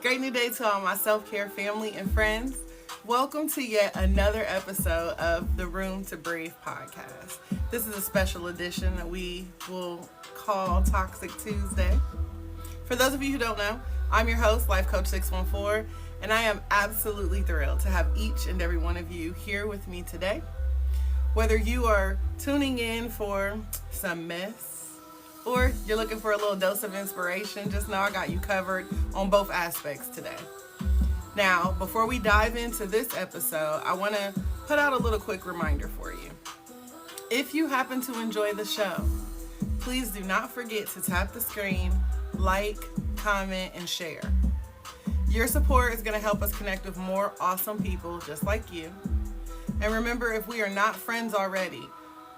Great new day to all my self-care family and friends. Welcome to yet another episode of the Room to Breathe podcast. This is a special edition that we will call Toxic Tuesday. For those of you who don't know, I'm your host, Life Coach 614, and I am absolutely thrilled to have each and every one of you here with me today. Whether you are tuning in for some mess, or you're looking for a little dose of inspiration, just know I got you covered on both aspects today. Now, before we dive into this episode, I want to put out a little quick reminder for you. If you happen to enjoy the show, please do not forget to tap the screen, like, comment, and share. Your support is going to help us connect with more awesome people just like you. And remember, if we are not friends already,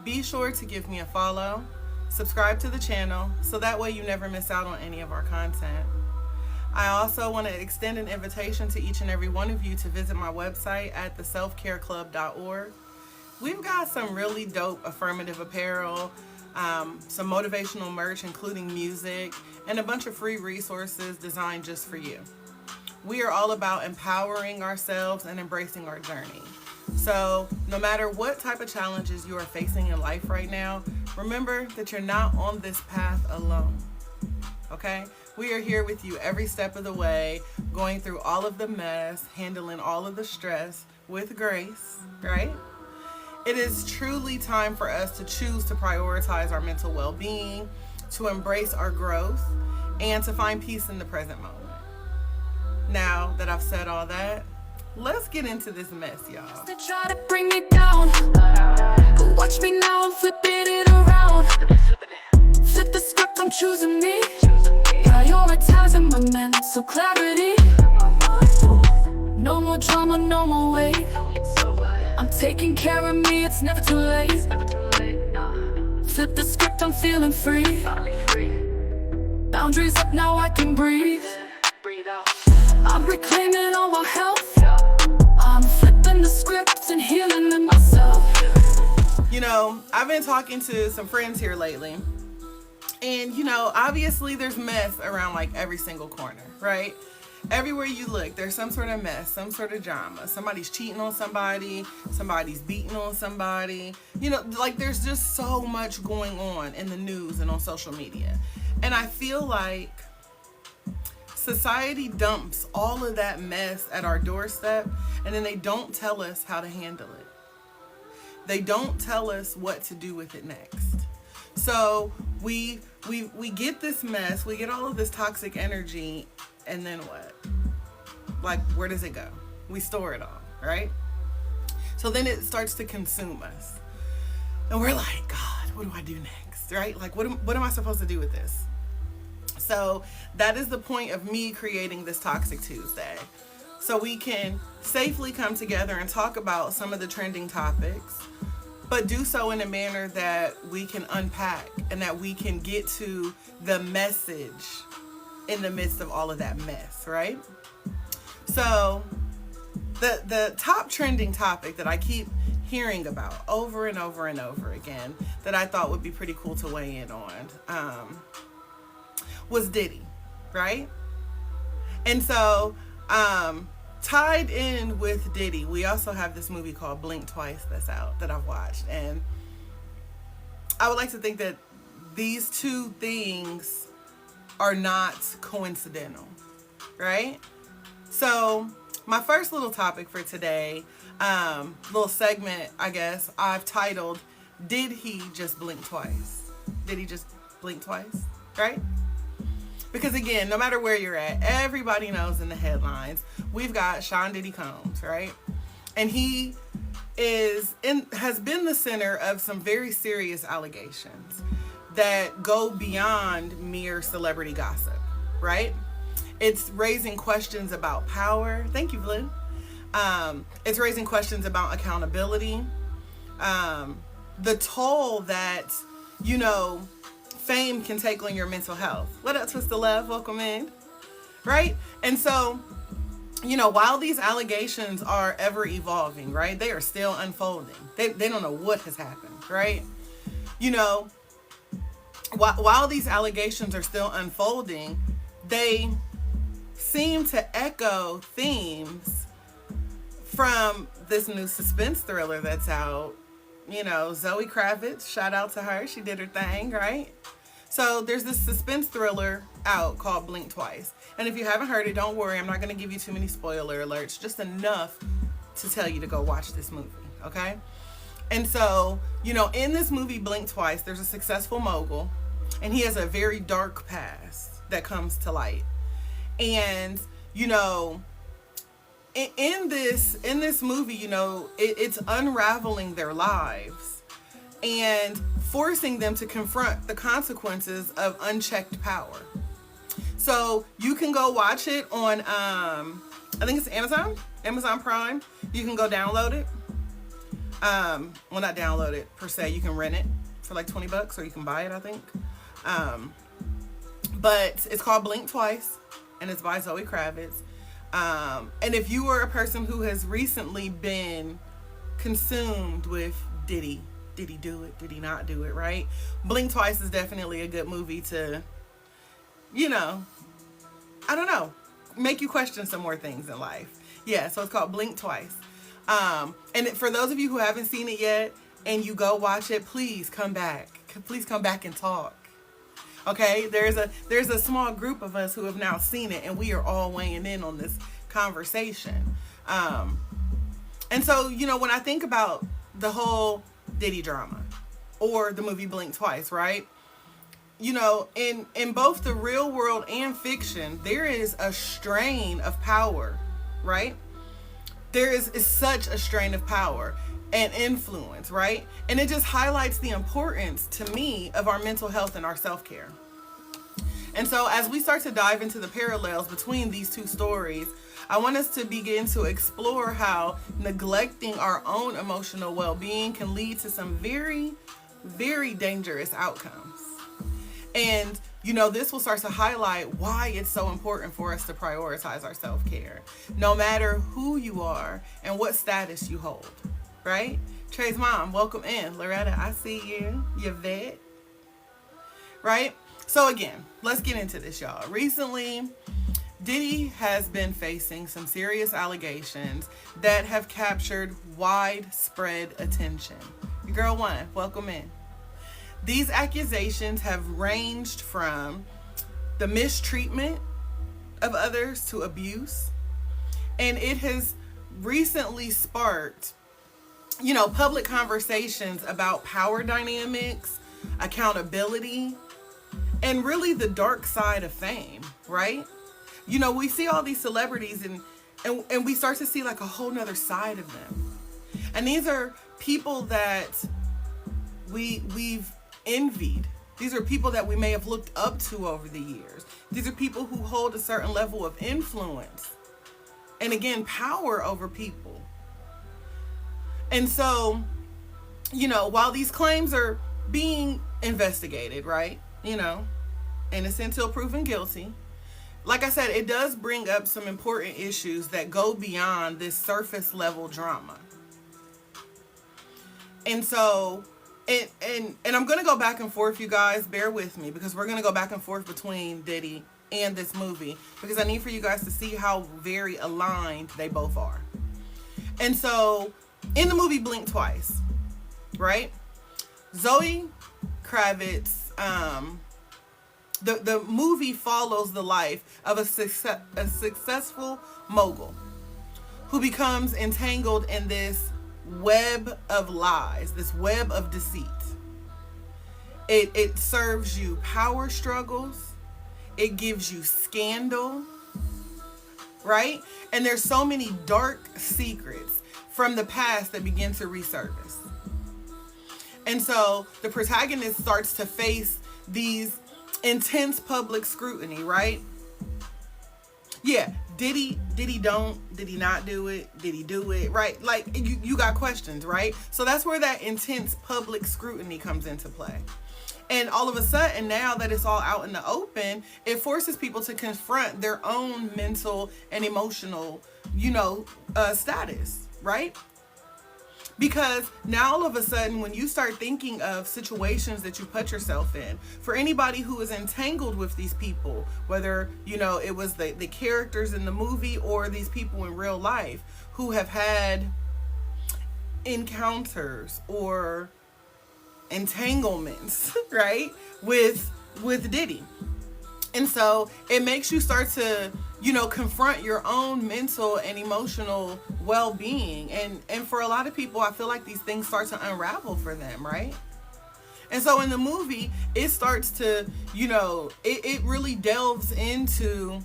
be sure to give me a follow. Subscribe to the channel so that way you never miss out on any of our content. I also want to extend an invitation to each and every one of you to visit my website at theselfcareclub.org. We've got some really dope affirmative apparel, some motivational merch, including music, and a bunch of free resources designed just for you. We are all about empowering ourselves and embracing our journey. So no matter what type of challenges you are facing in life right now, remember that you're not on this path alone, okay? We are here with you every step of the way, going through all of the mess, handling all of the stress with grace, right? It is truly time for us to choose to prioritize our mental well-being, to embrace our growth, and to find peace in the present moment. Now that I've said all that, let's get into this mess, y'all. They try to bring me down, but watch me now, I'm flipping it around. Flip the script, I'm choosing me, prioritizing my mental clarity. No more drama, no more wait. I'm taking care of me, it's never too late. Flip the script, I'm feeling free. Boundaries up, now I can breathe. I'm reclaiming all my health. I'm flipping the script and healing in myself. You know, I've been talking to some friends here lately. And, you know, obviously there's mess around like every single corner, right? Everywhere you look, there's some sort of mess, some sort of drama. Somebody's cheating on somebody, somebody's beating on somebody. You know, like there's just so much going on in the news and on social media. And I feel like society dumps all of that mess at our doorstep, and then they don't tell us how to handle it. They don't tell us what to do with it next. So we get this mess, we get all of this toxic energy, and then what? Like, where does it go? We store it all, right? So then it starts to consume us. And we're like, God, what do I do next, right? Like, what am I supposed to do with this? So that is the point of me creating this Toxic Tuesday. So we can safely come together and talk about some of the trending topics, but do so in a manner that we can unpack and that we can get to the message in the midst of all of that mess, right? So the top trending topic that I keep hearing about over and over and over again that I thought would be pretty cool to weigh in on was Diddy, right? And so tied in with Diddy, we also have this movie called Blink Twice that's out that I've watched, and I would like to think that these two things are not coincidental, right? So my first little topic for today, little segment, I guess, I've titled, Did He Just Blink Twice? Did he just blink twice, right? Because again, no matter where you're at, everybody knows in the headlines, we've got Sean Diddy Combs, right? And he has been the center of some very serious allegations that go beyond mere celebrity gossip, right? It's raising questions about power. Thank you, Blue. It's raising questions about accountability, the toll that, you know, fame can take on your mental health. What up, Twist of Love? Welcome in. Right? And so, you know, while these allegations are ever evolving, right, they are still unfolding. They don't know what has happened, right? You know, while these allegations are still unfolding, they seem to echo themes from this new suspense thriller that's out. You know, Zoe Kravitz, shout out to her. She did her thing, right? So there's this suspense thriller out called Blink Twice. And if you haven't heard it, don't worry. I'm not going to give you too many spoiler alerts. Just enough to tell you to go watch this movie, okay? And so, you know, in this movie, Blink Twice, there's a successful mogul. And he has a very dark past that comes to light. And, you know, in this movie, you know, it's unraveling their lives and forcing them to confront the consequences of unchecked power. So you can go watch it on, I think it's Amazon Prime. You can go download it. Well, not download it per se. You can rent it for like $20 or you can buy it, I think. But it's called Blink Twice and it's by Zoe Kravitz. And if you are a person who has recently been consumed with Diddy do it? Did he not do it? Right? Blink Twice is definitely a good movie to, you know, I don't know, make you question some more things in life. Yeah, so it's called Blink Twice. And for those of you who haven't seen it yet and you go watch it, please come back. Please come back and talk. Okay, there's a small group of us who have now seen it and we are all weighing in on this conversation. And so, you know, when I think about the whole Diddy drama or the movie Blink Twice, right? You know, in both the real world and fiction, there is a strain of power, right? There is such a strain of power and influence, right? And it just highlights the importance to me of our mental health and our self-care. And so as we start to dive into the parallels between these two stories, I want us to begin to explore how neglecting our own emotional well-being can lead to some very, very dangerous outcomes. And, you know, this will start to highlight why it's so important for us to prioritize our self-care, no matter who you are and what status you hold, right? Trey's mom, welcome in. Loretta, I see you. You vet. Right? So again, let's get into this, y'all. Recently, Diddy has been facing some serious allegations that have captured widespread attention. Girl one, welcome in. These accusations have ranged from the mistreatment of others to abuse. And it has recently sparked, you know, public conversations about power dynamics, accountability, and really the dark side of fame, right? You know, we see all these celebrities and we start to see like a whole nother side of them. And these are people that we've envied. These are people that we may have looked up to over the years. These are people who hold a certain level of influence. And again, power over people. And so, you know, while these claims are being investigated, right? You know, innocent till proven guilty. Like I said, it does bring up some important issues that go beyond this surface level drama. And so, and I'm going to go back and forth, you guys, bear with me, because we're going to go back and forth between Diddy and this movie, because I need for you guys to see how very aligned they both are. And so, in the movie Blink Twice, right? Zoe Kravitz, the movie follows the life of a successful mogul who becomes entangled in this web of lies, this web of deceit. It serves you power struggles. It gives you scandal, right? And there's so many dark secrets from the past that begin to resurface. And so the protagonist starts to face these intense public scrutiny, right? Yeah, did he not do it? Did he do it? Right? Like, you got questions, right? So that's where that intense public scrutiny comes into play. And all of a sudden, now that it's all out in the open, it forces people to confront their own mental and emotional, status, right? Because now all of a sudden, when you start thinking of situations that you put yourself in, for anybody who is entangled with these people, whether, it was the characters in the movie or these people in real life who have had encounters or entanglements, right, with Diddy. And so it makes you start to, confront your own mental and emotional well-being. And for a lot of people, I feel like these things start to unravel for them, right? And so in the movie, it starts to, it really delves into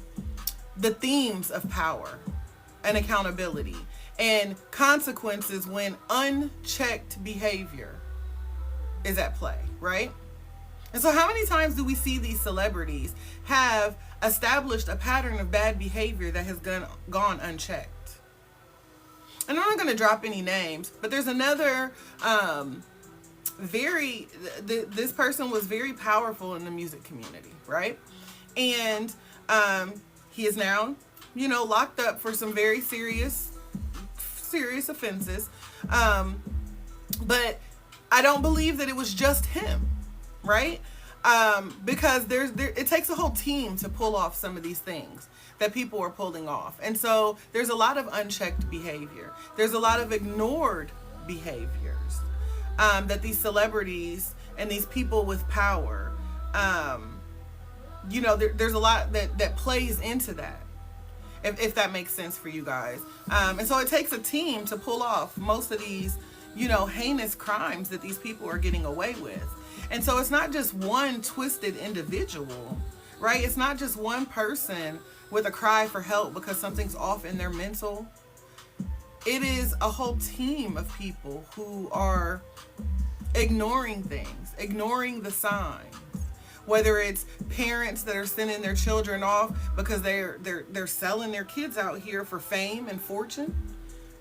the themes of power and accountability and consequences when unchecked behavior is at play, right? And so how many times do we see these celebrities have established a pattern of bad behavior that has gone unchecked? And I'm not going to drop any names, but there's another this person was very powerful in the music community, right? And he is now, locked up for some very serious offenses. But I don't believe that it was just him, right? Because it takes a whole team to pull off some of these things that people are pulling off. And so there's a lot of unchecked behavior. There's a lot of ignored behaviors that these celebrities and these people with power, there's a lot that plays into that, if that makes sense for you guys. And so it takes a team to pull off most of these, heinous crimes that these people are getting away with. And so it's not just one twisted individual, right? It's not just one person with a cry for help because something's off in their mental. It is a whole team of people who are ignoring things, ignoring the signs. Whether it's parents that are sending their children off because they're selling their kids out here for fame and fortune,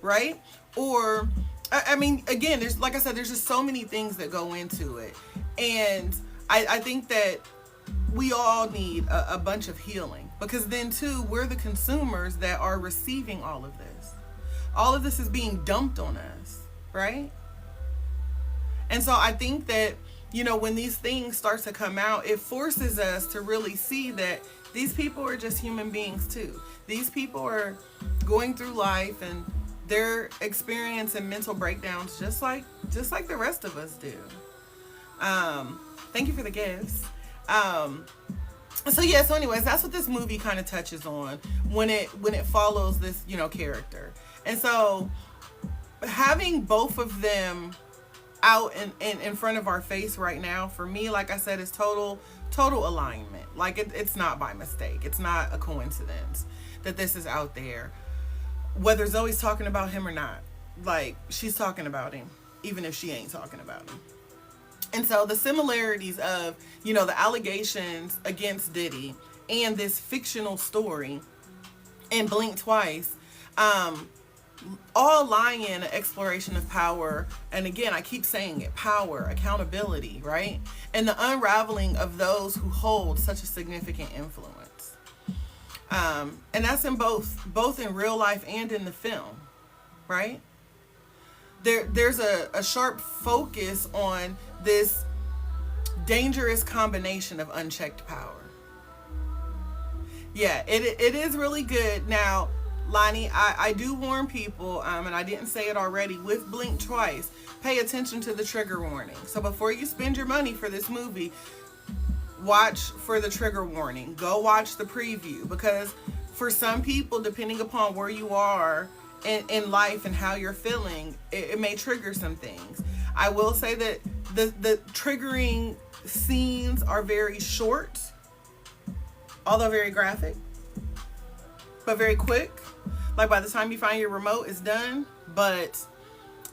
right? Or, I mean, again, there's, like I said, there's just so many things that go into it. And I think that we all need a bunch of healing, because then too, we're the consumers that are receiving all of this. All of this is being dumped on us, right? And so I think that, when these things start to come out, it forces us to really see that these people are just human beings too. These people are going through life and they're experiencing mental breakdowns just like the rest of us do. Thank you for the gifts. So anyways, that's what this movie kind of touches on when it follows this, character. And so having both of them out in front of our face right now, for me, like I said, is total alignment. Like it's not by mistake. It's not a coincidence that this is out there. Whether Zoe's talking about him or not, like, she's talking about him, even if she ain't talking about him. And so the similarities of, the allegations against Diddy and this fictional story in Blink Twice, all lie in an exploration of power. And again, I keep saying it, power, accountability, right? And the unraveling of those who hold such a significant influence. And that's in both in real life and in the film, right? There's a sharp focus on this dangerous combination of unchecked power. Yeah, it is really good. Now, Lonnie, I do warn people, and I didn't say it already, with Blink Twice, pay attention to the trigger warning. So before you spend your money for this movie, watch for the trigger warning. Go watch the preview, because for some people, depending upon where you are in life and how you're feeling, it may trigger some things. I will say that the triggering scenes are very short, although very graphic, but very quick. Like, by the time you find your remote, it's done. But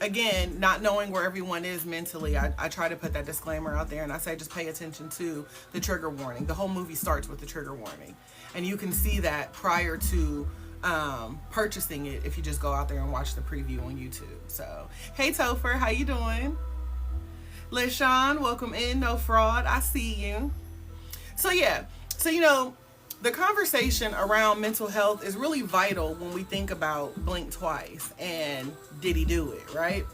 again, not knowing where everyone is mentally, I try to put that disclaimer out there, and I say just pay attention to the trigger warning. The whole movie starts with the trigger warning, and you can see that prior to purchasing it if you just go out there and watch the preview on YouTube. So, hey Topher, how you doing? LaShawn, welcome in. No fraud, I see you. So the conversation around mental health is really vital when we think about Blink Twice and Diddy Do It, right?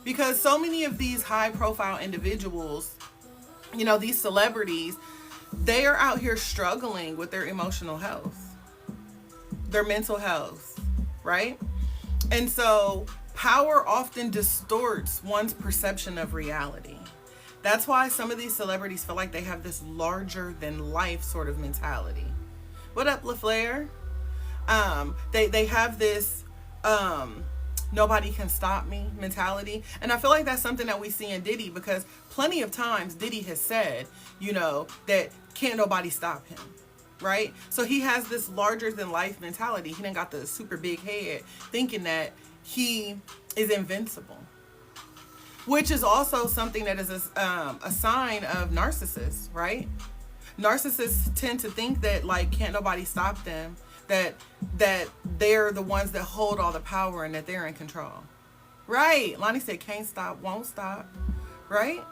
Because so many of these high profile individuals, you know, these celebrities, they are out here struggling with their emotional health, their mental health, right? And so power often distorts one's perception of reality. That's why some of these celebrities feel like they have this larger than life sort of mentality. What up, LaFlair? They have this nobody can stop me mentality. And I feel like that's something that we see in Diddy, because plenty of times Diddy has said, you know, that can't nobody stop him, right? So he has this larger than life mentality. He done got the super big head thinking that he is invincible, which is also something that is a sign of narcissists, right? Narcissists tend to think that, like, can't nobody stop them, that they're the ones that hold all the power and that they're in control. Right. Lonnie said can't stop, won't stop. Right?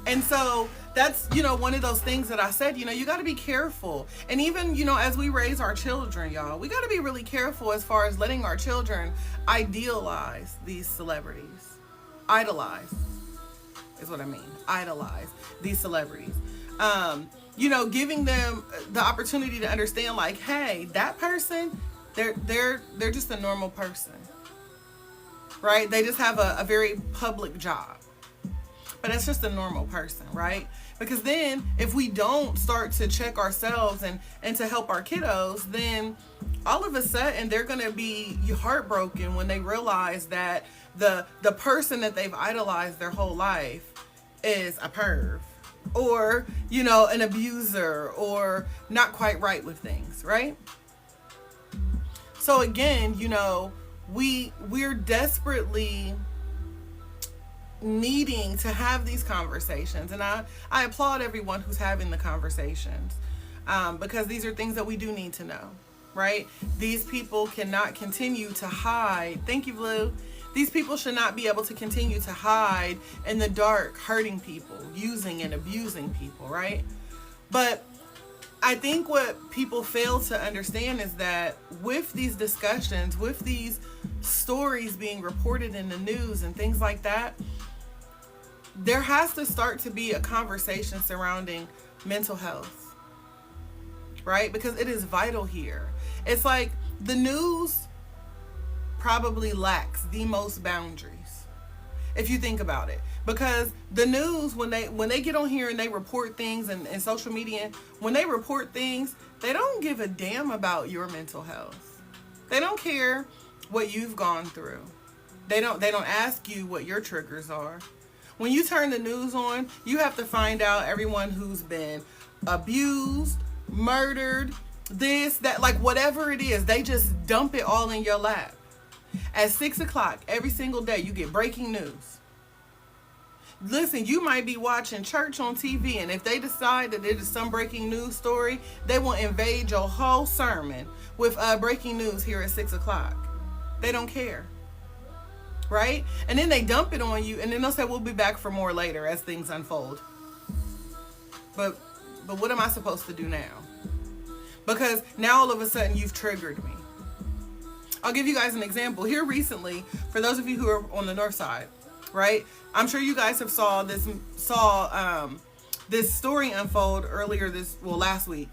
And so that's, you know, one of those things that I said, you know, you got to be careful. And even, you know, as we raise our children, y'all, we got to be really careful as far as letting our children idealize these celebrities. Idolize is what I mean. Idolize these celebrities. You know, giving them the opportunity to understand, like, hey, that person, they're just a normal person, right? They just have a very public job, but that's just a normal person, right? Because then if we don't start to check ourselves and to help our kiddos, then all of a sudden they're going to be heartbroken when they realize that the person that they've idolized their whole life is a perv, or, you know, an abuser, or not quite right with things, right? So again, you know, we're desperately needing to have these conversations, and I applaud everyone who's having the conversations, because these are things that we do need to know, right? These people cannot continue to hide. Thank you, Blue. These people should not be able to continue to hide in the dark, hurting people, using and abusing people, right? But I think what people fail to understand is that with these discussions, with these stories being reported in the news and things like that, there has to start to be a conversation surrounding mental health, right? Because it is vital here. It's like the news probably lacks the most boundaries, if you think about it, because the news, when they get on here and they report things, and social media, when they report things, they don't give a damn about your mental health. They don't care what you've gone through. They don't ask you what your triggers are. When you turn the news on, you have to find out everyone who's been abused, murdered, this, that, like whatever it is, they just dump it all in your lap. At 6 o'clock every single day, you get breaking news. Listen, you might be watching church on TV, and if they decide that it is some breaking news story, they will invade your whole sermon with breaking news here at 6 o'clock. They don't care, right? And then they dump it on you, and then they'll say, we'll be back for more later as things unfold. But what am I supposed to do now? Because now all of a sudden you've triggered me. I'll give you guys an example. Here recently, for those of you who are on the north side, right? I'm sure you guys have saw this story unfold last week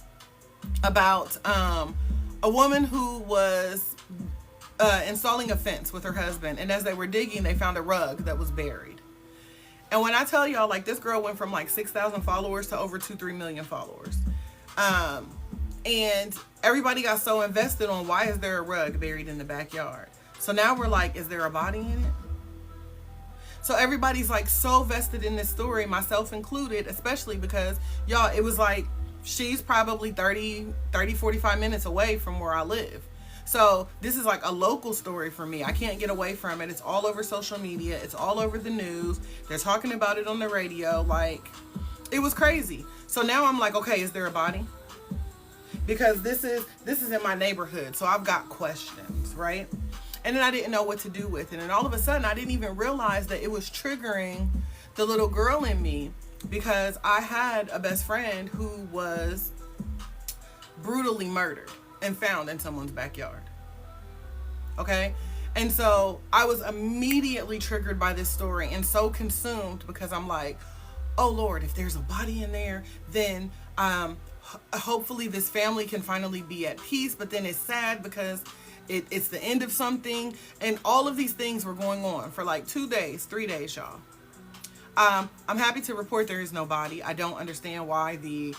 about a woman who was installing a fence with her husband, and as they were digging, they found a rug that was buried. And when I tell y'all, like, this girl went from like 6,000 followers to over 2-3 million followers. And everybody got so invested on, why is there a rug buried in the backyard? So now we're like, is there a body in it? So everybody's like so vested in this story, myself included, especially because, y'all, it was like, she's probably 45 minutes away from where I live. So this is like a local story for me. I can't get away from it. It's all over social media. It's all over the news. They're talking about it on the radio. Like, it was crazy. So now I'm like, okay, is there a body? Because this is in my neighborhood, so I've got questions, right? And then I didn't know what to do with it, and all of a sudden I didn't even realize that it was triggering the little girl in me, because I had a best friend who was brutally murdered and found in someone's backyard. Okay? And so I was immediately triggered by this story and so consumed because I'm like, oh Lord, if there's a body in there, then hopefully this family can finally be at peace. But then it's sad because it's the end of something. And all of these things were going on for like 2 days, 3 days, y'all. I'm happy to report there is no body. I don't understand why the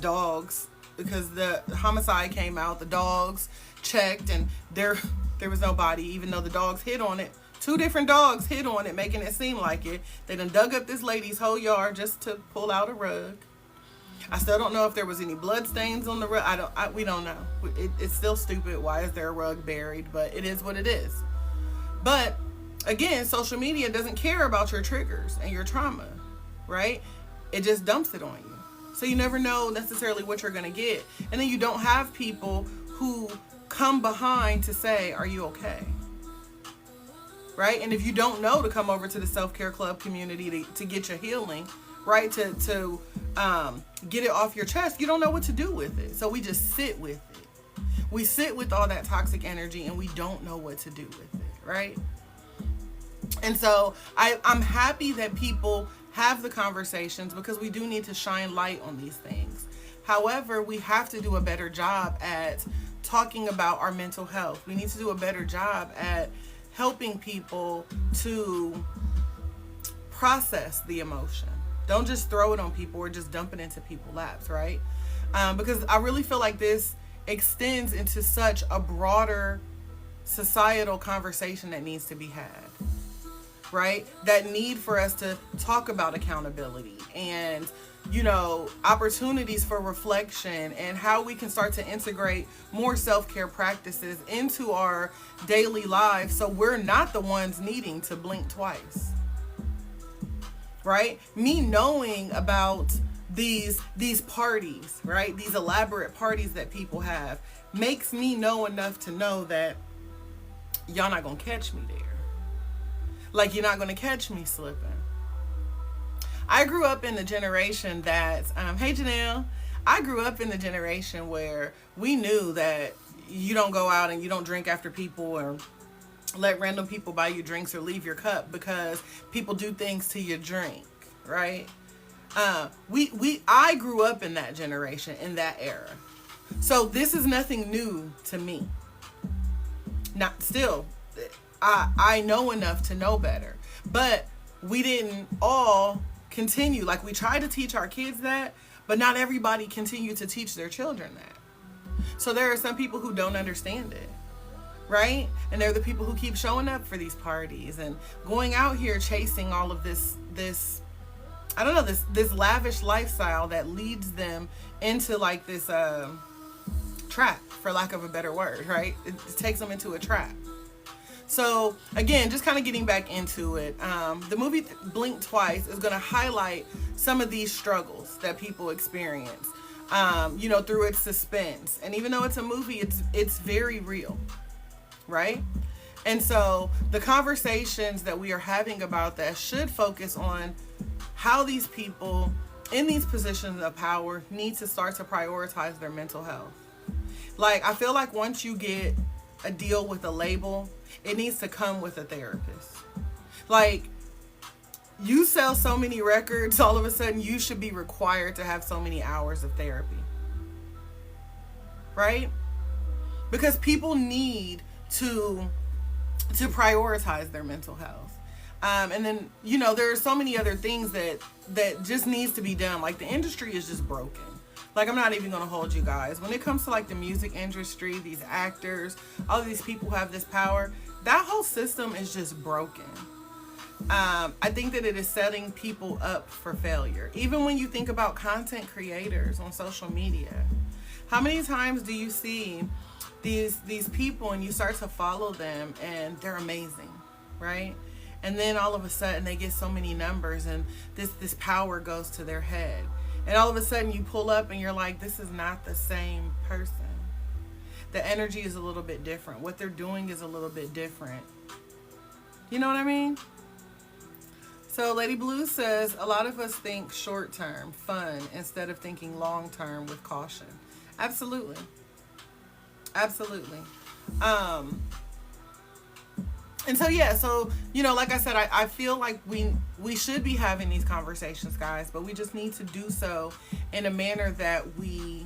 dogs, because the homicide came out, the dogs checked and there was no body, even though the dogs hid on it. 2 different dogs hid on it, making it seem like it. They done dug up this lady's whole yard just to pull out a rug. I still don't know if there was any blood stains on the rug. We don't know. It's still stupid. Why is there a rug buried? But it is what it is. But again, social media doesn't care about your triggers and your trauma, right? It just dumps it on you. So you never know necessarily what you're going to get. And then you don't have people who come behind to say, are you okay? Right? And if you don't know to come over to the self-care club community to get your healing, right? To get it off your chest, you don't know what to do with it. So we just sit with it. We sit with all that toxic energy and we don't know what to do with it, right? And so I'm happy that people have the conversations because we do need to shine light on these things. However, we have to do a better job at talking about our mental health. We need to do a better job at helping people to process the emotion. Don't just throw it on people or just dump it into people's laps, right? Because I really feel like this extends into such a broader societal conversation that needs to be had. Right? That need for us to talk about accountability and, opportunities for reflection and how we can start to integrate more self-care practices into our daily lives so we're not the ones needing to blink twice. Right? Me knowing about these parties, right? These elaborate parties that people have makes me know enough to know that y'all not gonna catch me there. Like, you're not going to catch me slipping. I grew up in the generation that, hey Janelle, I grew up in the generation where we knew that you don't go out and you don't drink after people or let random people buy you drinks or leave your cup because people do things to your drink, right? I grew up in that generation, in that era. So this is nothing new to me. Not still. I know enough to know better, but we didn't all continue. Like, we try to teach our kids that, but not everybody continued to teach their children that. So there are some people who don't understand it, right? And they're the people who keep showing up for these parties and going out here chasing all of this I don't know, this lavish lifestyle that leads them into like this trap, for lack of a better word, right? It takes them into a trap. So again, just kind of getting back into it, the movie Blink Twice is going to highlight some of these struggles that people experience, through its suspense. And even though it's a movie, it's very real, right? And so the conversations that we are having about that should focus on how these people in these positions of power need to start to prioritize their mental health. Like, I feel like once you get a deal with a label, it needs to come with a therapist. Like, you sell so many records, all of a sudden you should be required to have so many hours of therapy, right? Because people need to prioritize their mental health. And then, there are so many other things that just needs to be done. Like, the industry is just broken. Like, I'm not even going to hold you guys. When it comes to, like, the music industry, these actors, all of these people who have this power, that whole system is just broken. I think that it is setting people up for failure. Even when you think about content creators on social media, how many times do you see these people and you start to follow them and they're amazing, right? And then all of a sudden they get so many numbers and this power goes to their head. And all of a sudden you pull up and you're like, this is not the same person. The energy is a little bit different. What they're doing is a little bit different. You know what I mean? So Lady Blue says, a lot of us think short term, fun, instead of thinking long term with caution. Absolutely. Absolutely. And so, yeah, so, like I said, I feel like we should be having these conversations, guys, but we just need to do so in a manner that we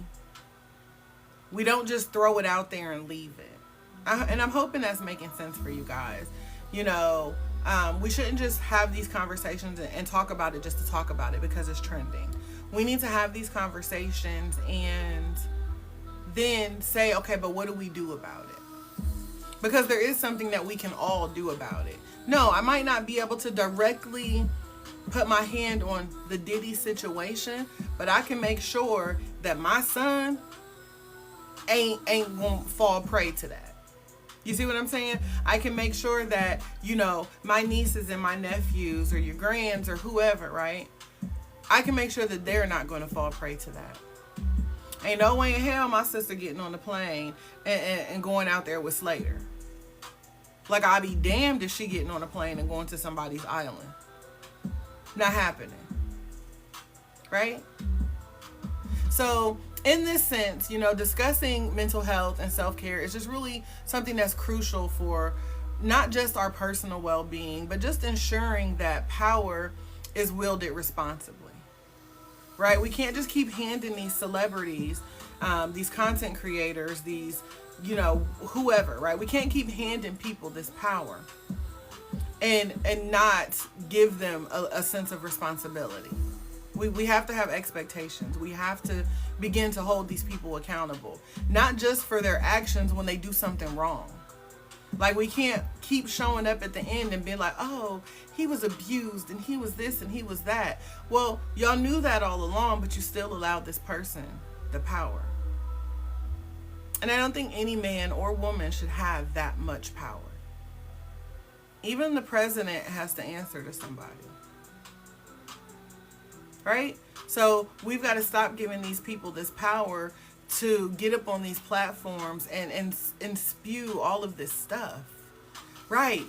don't just throw it out there and leave it. And I'm hoping that's making sense for you guys. We shouldn't just have these conversations and talk about it just to talk about it because it's trending. We need to have these conversations and then say, okay, but what do we do about it? Because there is something that we can all do about it. No, I might not be able to directly put my hand on the Diddy situation, but I can make sure that my son ain't gonna fall prey to that. You see what I'm saying? I can make sure that, my nieces and my nephews or your grands or whoever, right? I can make sure that they're not going to fall prey to that. Ain't no way in hell my sister getting on the plane and going out there with Slater. Like, I'd be damned if she getting on a plane and going to somebody's island. Not happening. Right? So, in this sense, discussing mental health and self-care is just really something that's crucial for not just our personal well-being, but just ensuring that power is wielded responsibly. Right? We can't just keep handing these celebrities, these content creators, these, whoever, right? We can't keep handing people this power and not give them a sense of responsibility. We have to have expectations. We have to begin to hold these people accountable, not just for their actions when they do something wrong. Like, we can't keep showing up at the end and being like, oh, he was abused and he was this and he was that. Well, y'all knew that all along, but you still allowed this person the power. And I don't think any man or woman should have that much power. Even the president has to answer to somebody. Right? So we've got to stop giving these people this power to get up on these platforms and spew all of this stuff. Right.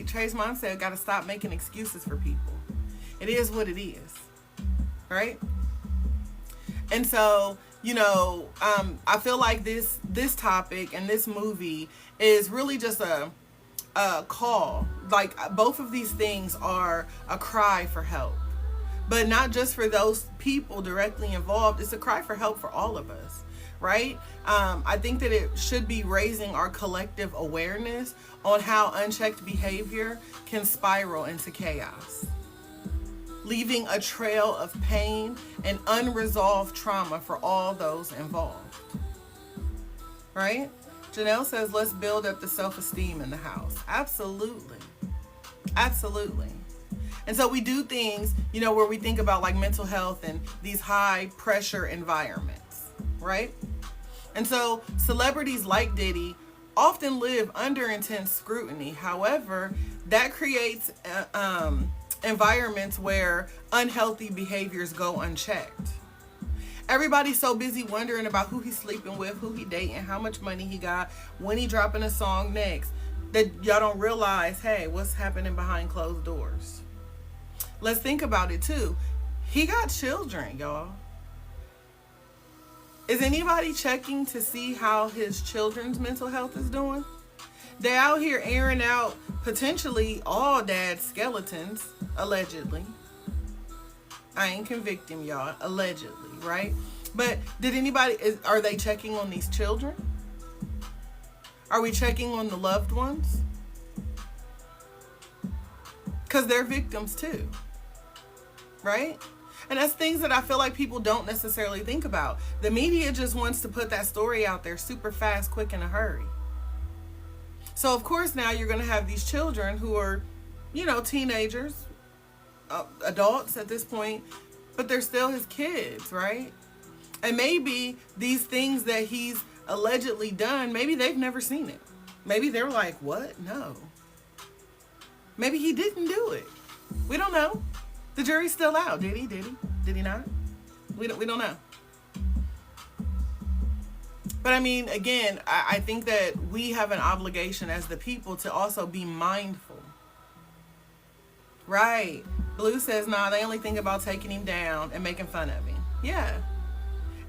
Trey's mom said, got to stop making excuses for people. It is what it is. Right? And so, I feel like this topic and this movie is really just a call. Like, both of these things are a cry for help. But not just for those people directly involved. It's a cry for help for all of us, right? I think that it should be raising our collective awareness on how unchecked behavior can spiral into chaos, leaving a trail of pain and unresolved trauma for all those involved, right? Janelle says, let's build up the self-esteem in the house. Absolutely. And so we do things, where we think about like mental health and these high pressure environments, right? And so celebrities like Diddy often live under intense scrutiny. However, that creates environments where unhealthy behaviors go unchecked. Everybody's so busy wondering about who he's sleeping with, who he dating, how much money he got, when he dropping a song next, that y'all don't realize, hey, what's happening behind closed doors. Let's think about it too. He got children, y'all. Is anybody checking to see how his children's mental health is doing? They're out here airing out potentially all dad's skeletons, allegedly. I ain't convicting y'all, allegedly, right? But are they checking on these children? Are we checking on the loved ones? Because they're victims too. Right? And that's things that I feel like people don't necessarily think about. The media just wants to put that story out there super fast, quick, in a hurry. So, of course, now you're going to have these children who are, teenagers, adults at this point, but they're still his kids, right? And maybe these things that he's allegedly done, maybe they've never seen it. Maybe they're like, what? No. Maybe he didn't do it. We don't know. The jury's still out. Did he? Did he not? We don't know. But I mean, again, I think that we have an obligation as the people to also be mindful. Right. Blue says, nah, they only think about taking him down and making fun of him. Yeah.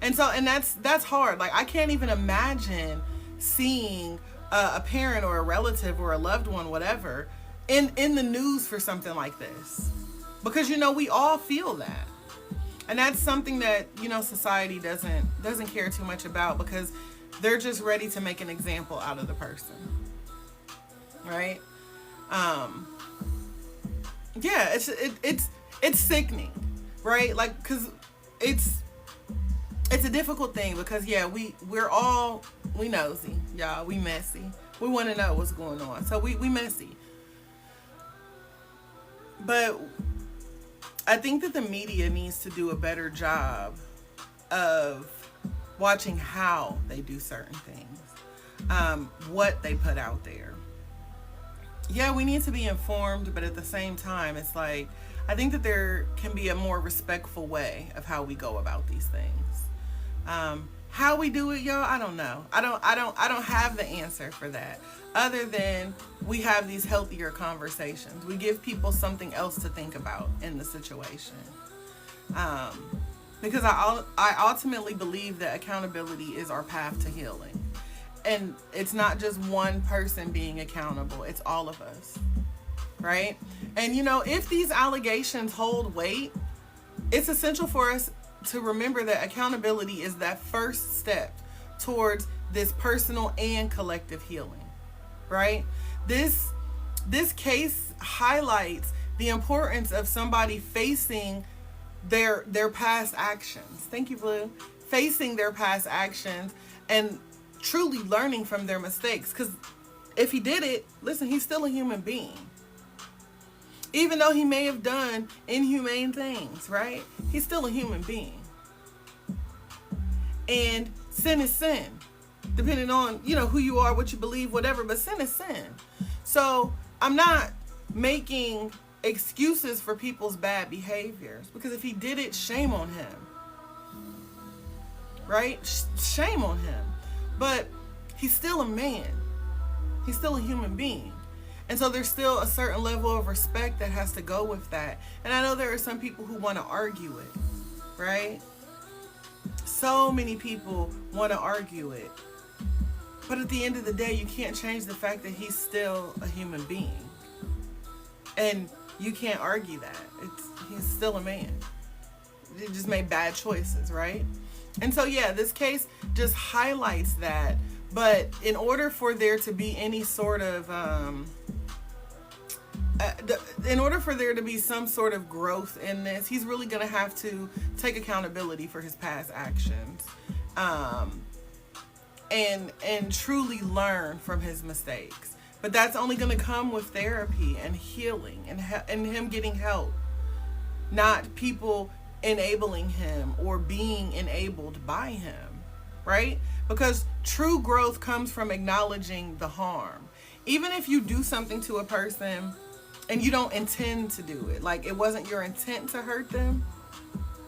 And that's hard. Like, I can't even imagine seeing a parent or a relative or a loved one, whatever, in the news for something like this. Because, we all feel that. And that's something that, society doesn't care too much about, because they're just ready to make an example out of the person. Right? Yeah, it's sickening, right? Like, cause it's a difficult thing, because we nosy, y'all, we messy. We want to know what's going on. So we messy. But I think that the media needs to do a better job of watching how they do certain things, what they put out there. Yeah, we need to be informed, but at the same time, it's like, I think that there can be a more respectful way of how we go about these things. How we do it, y'all, I don't know. I don't have the answer for that, other than we have these healthier conversations. We give people something else to think about in the situation. Because I ultimately believe that accountability is our path to healing. And it's not just one person being accountable, it's all of us, right? And if these allegations hold weight, it's essential for us to remember that accountability is that first step towards this personal and collective healing, right? This case highlights the importance of somebody facing their past actions. Thank you, Blue. Facing their past actions and truly learning from their mistakes. Because if he did it, listen, he's still a human being. Even though he may have done inhumane things, right? He's still a human being. And sin is sin. Depending on, who you are, what you believe, whatever. But sin is sin. So I'm not making excuses for people's bad behaviors. Because if he did it, shame on him. Right? Shame on him. But he's still a man. He's still a human being. And so there's still a certain level of respect that has to go with that. And I know there are some people who want to argue it, right? So many people want to argue it. But at the end of the day, you can't change the fact that he's still a human being. And you can't argue that. He's still a man. He just made bad choices, right? And so, this case just highlights that. But in order for there to be any sort of, in order for there to be some sort of growth in this, he's really going to have to take accountability for his past actions, and truly learn from his mistakes. But that's only going to come with therapy and healing and him getting help, not people enabling him or being enabled by him, right? Because true growth comes from acknowledging the harm. Even if you do something to a person and you don't intend to do it, like it wasn't your intent to hurt them,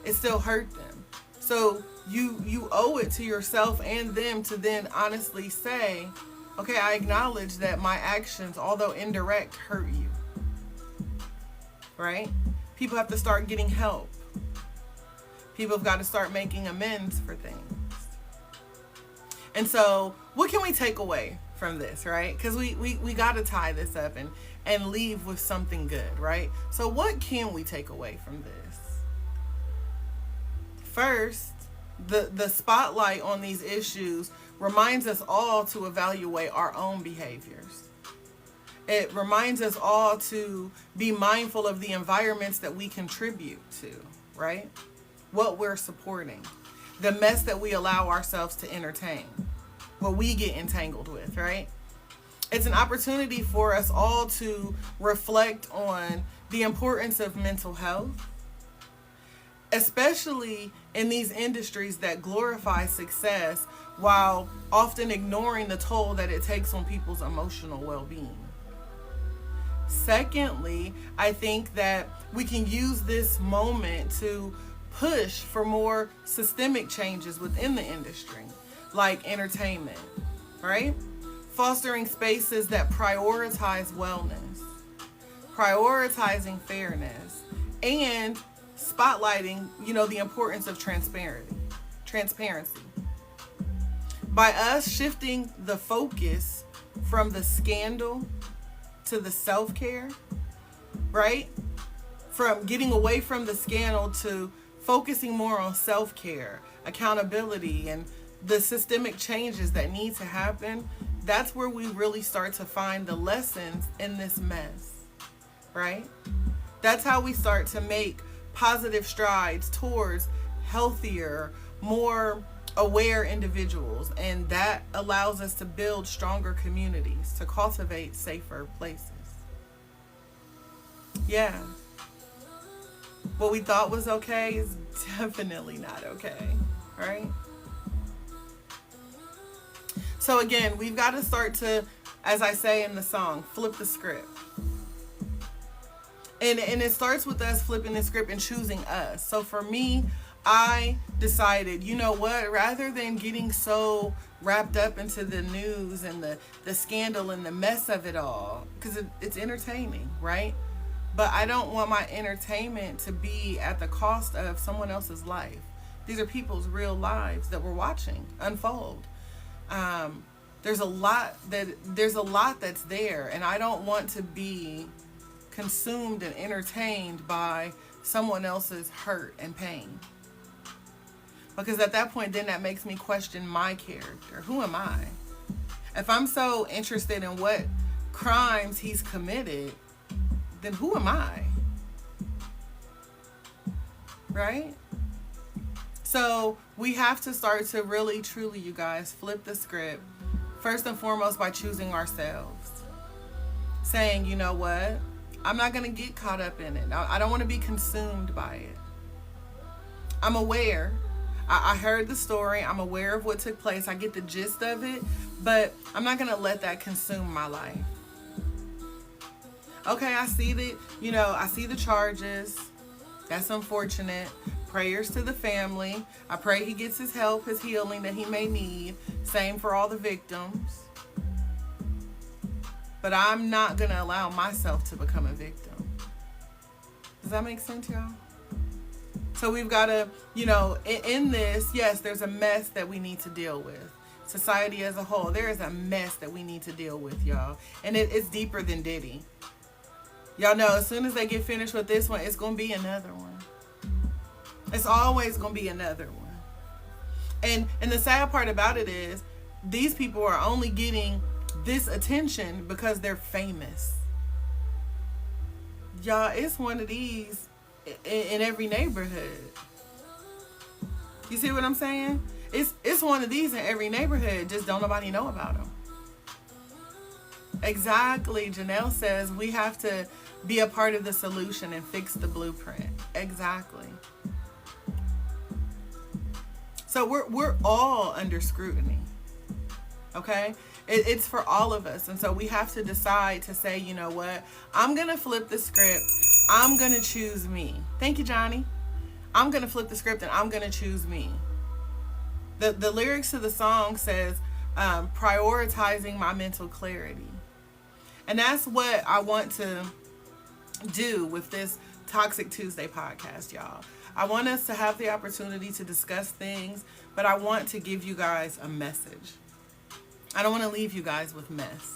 it still hurt them. So you owe it to yourself and them to then honestly say, okay, I acknowledge that my actions, although indirect, hurt you, right? People have to start getting help. People have got to start making amends for things. And so what can we take away from this, right? Because we got to tie this up and leave with something good, right? So what can we take away from this? First, the spotlight on these issues reminds us all to evaluate our own behaviors. It reminds us all to be mindful of the environments that we contribute to, right? What we're supporting, the mess that we allow ourselves to entertain, what we get entangled with, right? It's an opportunity for us all to reflect on the importance of mental health, especially in these industries that glorify success while often ignoring the toll that it takes on people's emotional well-being. Secondly, I think that we can use this moment to push for more systemic changes within the industry, like entertainment, right? Fostering spaces that prioritize wellness, prioritizing fairness, and spotlighting, the importance of transparency. By us shifting the focus from the scandal to the self-care, right? From getting away from the scandal to focusing more on self-care, accountability, and the systemic changes that need to happen. That's where we really start to find the lessons in this mess, right? That's how we start to make positive strides towards healthier, more aware individuals. And that allows us to build stronger communities, to cultivate safer places. Yeah. What we thought was okay is definitely not okay, right? So again, we've got to start to, as I say in the song, flip the script. And it starts with us flipping the script and choosing us. So for me, I decided, you know what, rather than getting so wrapped up into the news and the scandal and the mess of it all, because it's entertaining, right? But I don't want my entertainment to be at the cost of someone else's life. These are people's real lives that we're watching unfold. There's a lot that's there, and I don't want to be consumed and entertained by someone else's hurt and pain. Because at that point, then that makes me question my character. Who am I? If I'm so interested in what crimes he's committed, then who am I? Right? So we have to start to really, truly, you guys, flip the script. First and foremost, by choosing ourselves. Saying, you know what? I'm not going to get caught up in it. I don't want to be consumed by it. I'm aware. I heard the story. I'm aware of what took place. I get the gist of it. But I'm not going to let that consume my life. Okay, I see the charges. That's unfortunate. Prayers to the family. I pray he gets his help, his healing that he may need. Same for all the victims. But I'm not going to allow myself to become a victim. Does that make sense, y'all? So we've got to, in this, yes, there's a mess that we need to deal with. Society as a whole, there is a mess that we need to deal with, y'all. And it's deeper than Diddy. Y'all know, as soon as they get finished with this one, it's going to be another one. It's always going to be another one. And the sad part about it is, these people are only getting this attention because they're famous. Y'all, it's one of these in every neighborhood. You see what I'm saying? It's one of these in every neighborhood, just don't nobody know about them. Exactly. Janelle says we have to be a part of the solution and fix the blueprint. Exactly. So we're all under scrutiny. Okay? It's for all of us. And so we have to decide to say, you know what? I'm going to flip the script. I'm going to choose me. Thank you, Johnny. I'm going to flip the script and I'm going to choose me. The lyrics to the song says, prioritizing my mental clarity. And that's what I want to do with this Toxic Tuesday podcast, y'all. I want us to have the opportunity to discuss things, but I want to give you guys a message. I don't want to leave you guys with mess.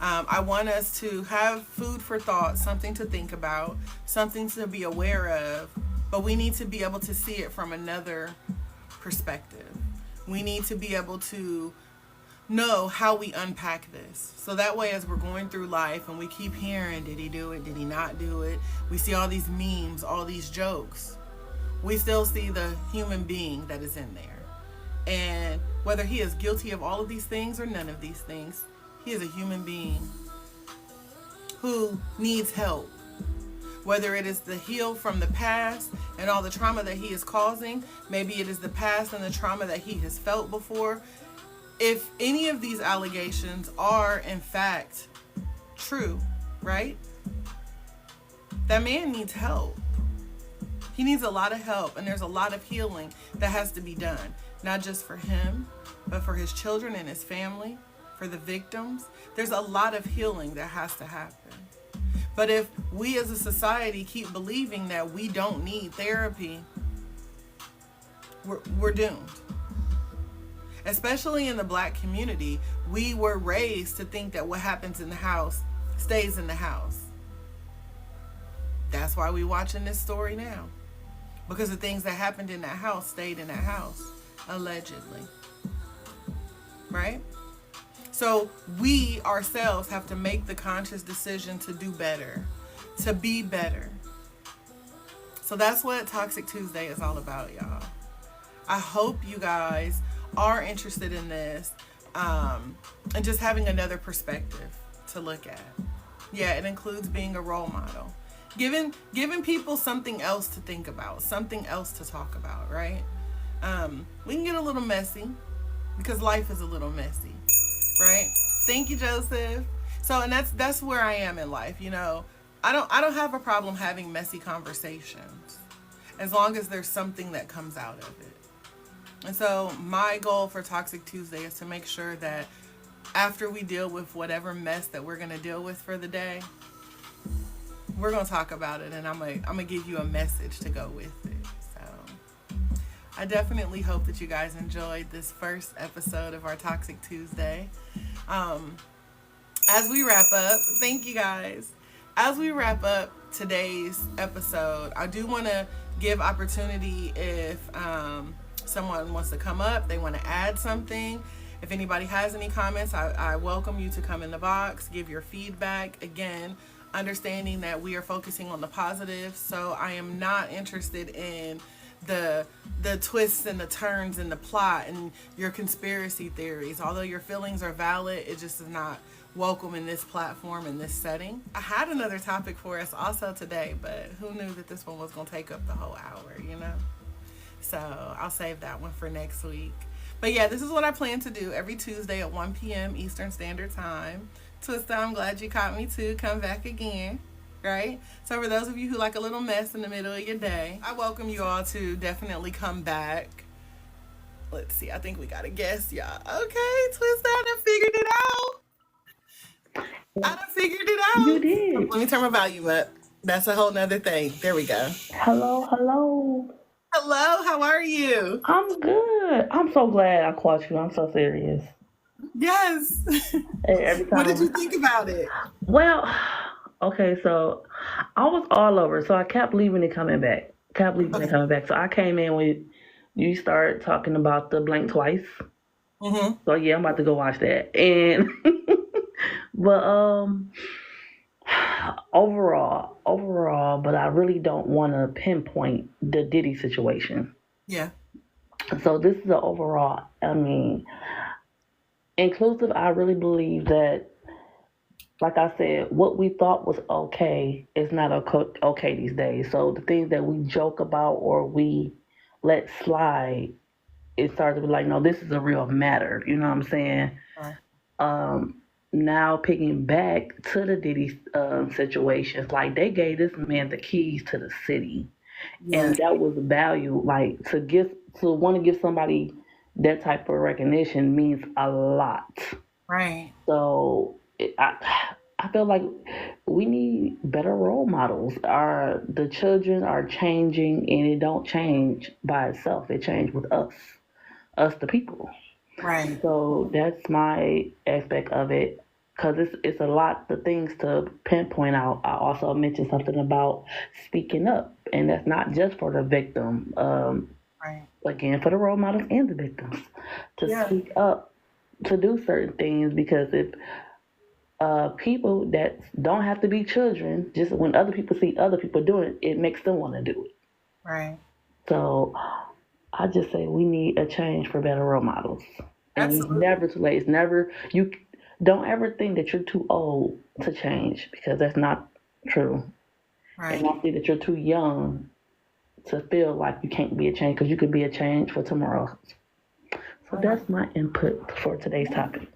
I want us to have food for thought, something to think about, something to be aware of, but we need to be able to see it from another perspective. We need to be able to know how we unpack this. So that way, as we're going through life and we keep hearing, did he do it? Did he not do it? We see all these memes, all these jokes. We still see the human being that is in there. And whether he is guilty of all of these things or none of these things, he is a human being who needs help. Whether it is the heal from the past and all the trauma that he is causing, maybe it is the past and the trauma that he has felt before. If any of these allegations are in fact true, right? That man needs help. He needs a lot of help, and there's a lot of healing that has to be done. Not just for him, but for his children and his family, for the victims. There's a lot of healing that has to happen. But if we as a society keep believing that we don't need therapy, we're doomed. Especially in the Black community, we were raised to think that what happens in the house stays in the house. That's why we watching this story now. Because the things that happened in that house stayed in that house, allegedly. Right? So we ourselves have to make the conscious decision to do better, to be better. So that's what Toxic Tuesday is all about, y'all. I hope you guys are interested in this, and just having another perspective to look at. Yeah, it includes being a role model. Giving people something else to think about, something else to talk about, right? We can get a little messy because life is a little messy, right? Thank you, Joseph. So, and that's where I am in life, you know. I don't have a problem having messy conversations as long as there's something that comes out of it. And so my goal for Toxic Tuesday is to make sure that after we deal with whatever mess that we're going to deal with for the day, we're going to talk about it, and I'm going to give you a message to go with it. So I definitely hope that you guys enjoyed this first episode of our Toxic Tuesday. As we wrap up, thank you guys. As we wrap up today's episode, I do want to give opportunity if someone wants to come up, they want to add something. If anybody has any comments, I welcome you to come in the box, give your feedback. Again, understanding that we are focusing on the positive, so I am not interested in the twists and the turns and the plot and your conspiracy theories. Although your feelings are valid, it just is not welcome in this platform, in this setting. I had another topic for us also today, but who knew that this one was going to take up the whole hour, you know? So I'll save that one for next week. But yeah, this is what I plan to do every Tuesday at 1 p.m. Eastern Standard Time. Twista, I'm glad you caught me too. Come back again, right? So for those of you who like a little mess in the middle of your day, I welcome you all to definitely come back. Let's see, I think we got a guest, y'all. Okay, Twista, I done figured it out. You did. Let me turn my volume up. That's a whole nother thing. There we go. Hello. Hello, how are you? I'm good. I'm so glad I caught you. I'm so serious. Yes. Every What did time. you think about it? Well, okay, so I was all over, so I kept leaving and coming back. So I came in when you started talking about the Blank Twice. Mm-hmm. So yeah, I'm about to go watch that. And but overall, but I really don't want to pinpoint the Diddy situation. Yeah. So this is an overall, inclusive. I really believe that, like I said, what we thought was okay is not okay these days. So the things that we joke about or we let slide, it starts to be like, no, this is a real matter. You know what I'm saying? Right. Now picking back to the Diddy situations, like they gave this man the keys to the city, and that was value. Like to want to give somebody that type of recognition means a lot. Right. So I feel like we need better role models. The children are changing, and it don't change by itself. It changes with us the people. Right. So that's my aspect of it, because it's a lot of things to pinpoint out. I also mentioned something about speaking up, and that's not just for the victim. Right. Again, for the role models and the victims to speak up, to do certain things, because if people that don't have to be children, just when other people see other people doing it, it makes them want to do it. Right. So I just say we need a change for better role models. And Absolutely. it's never too late. You don't ever think that you're too old to change, because that's not true. Right. And I think that you're too young to feel like you can't be a change, because you could be a change for tomorrow. So that's my input for today's topic.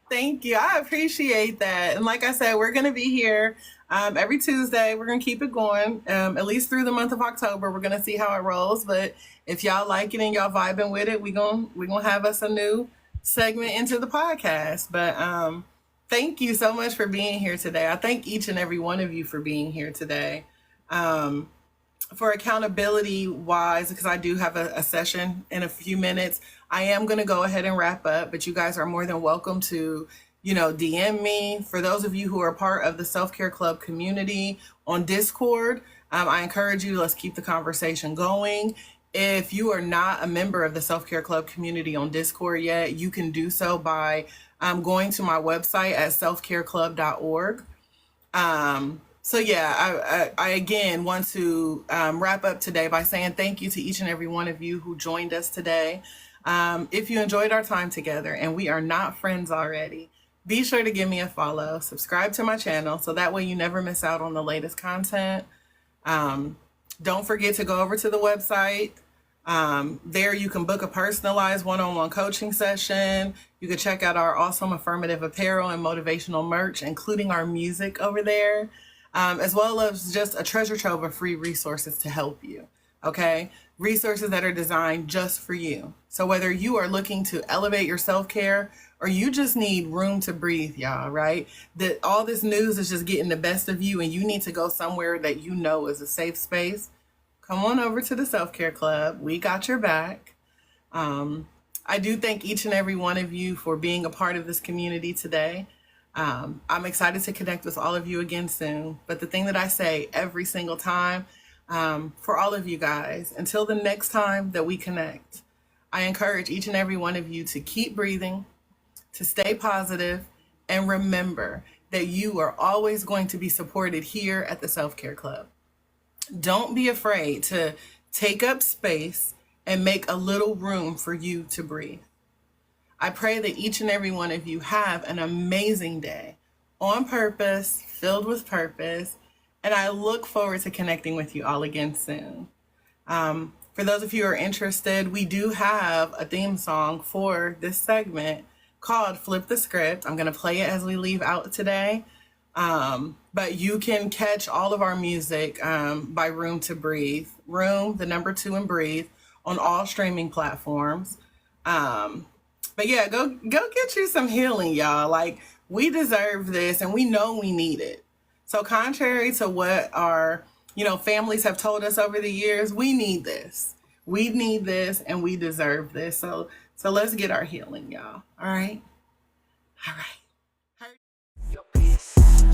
Thank you. I appreciate that. And like I said, we're going to be here every Tuesday. We're going to keep it going at least through the month of October. We're going to see how it rolls. But if y'all like it and y'all vibing with it, we're going to have us a new segment into the podcast. But thank you so much for being here today. I thank each and every one of you for being here today. For accountability wise, because I do have a session in a few minutes, I am going to go ahead and wrap up, but you guys are more than welcome to, DM me. For those of you who are part of the Self-Care Club community on Discord, I encourage you, let's keep the conversation going. If you are not a member of the Self-Care Club community on Discord yet, you can do so by going to my website at selfcareclub.org. So yeah, I again want to wrap up today by saying thank you to each and every one of you who joined us today. If you enjoyed our time together and we are not friends already, be sure to give me a follow, subscribe to my channel so that way you never miss out on the latest content. Don't forget to go over to the website. There you can book a personalized one-on-one coaching session. You can check out our awesome affirmative apparel and motivational merch, including our music over there, as well as just a treasure trove of free resources to help you. Okay? Resources that are designed just for you. So whether you are looking to elevate your self-care or you just need room to breathe, y'all, right? That all this news is just getting the best of you and you need to go somewhere that you know is a safe space. Come on over to the Self-Care Club. We got your back. I do thank each and every one of you for being a part of this community today. I'm excited to connect with all of you again soon. But the thing that I say every single time, for all of you guys, until the next time that we connect, I encourage each and every one of you to keep breathing, to stay positive, and remember that you are always going to be supported here at the Self-Care Club. Don't be afraid to take up space and make a little room for you to breathe. I pray that each and every one of you have an amazing day on purpose, filled with purpose, and I look forward to connecting with you all again soon. For those of you who are interested, we do have a theme song for this segment called Flip the Script. I'm going to play it as we leave out today. But you can catch all of our music by Room to Breathe. Room, the number 2 and Breathe on all streaming platforms. But yeah, go get you some healing, y'all. Like, we deserve this and we know we need it. So contrary to what our, families have told us over the years, we need this. We need this and we deserve this. So let's get our healing, y'all. All right? All right.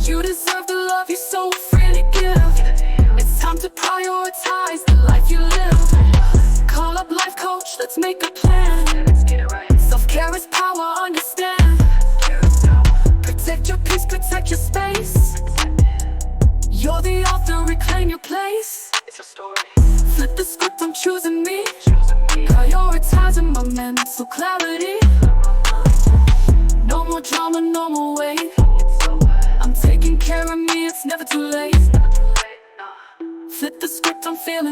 You deserve the love you're so afraid to give. It's time to prioritize the life you live. Call up life coach, let's make a plan. Self-care is power, understand. Protect your peace, protect your space. You're the author, reclaim your place. It's your story. Flip the script, I'm choosing me. Prioritizing my mental clarity. No more drama, no more weight. I'm taking care of me, it's never too late. Flip the script, I'm feeling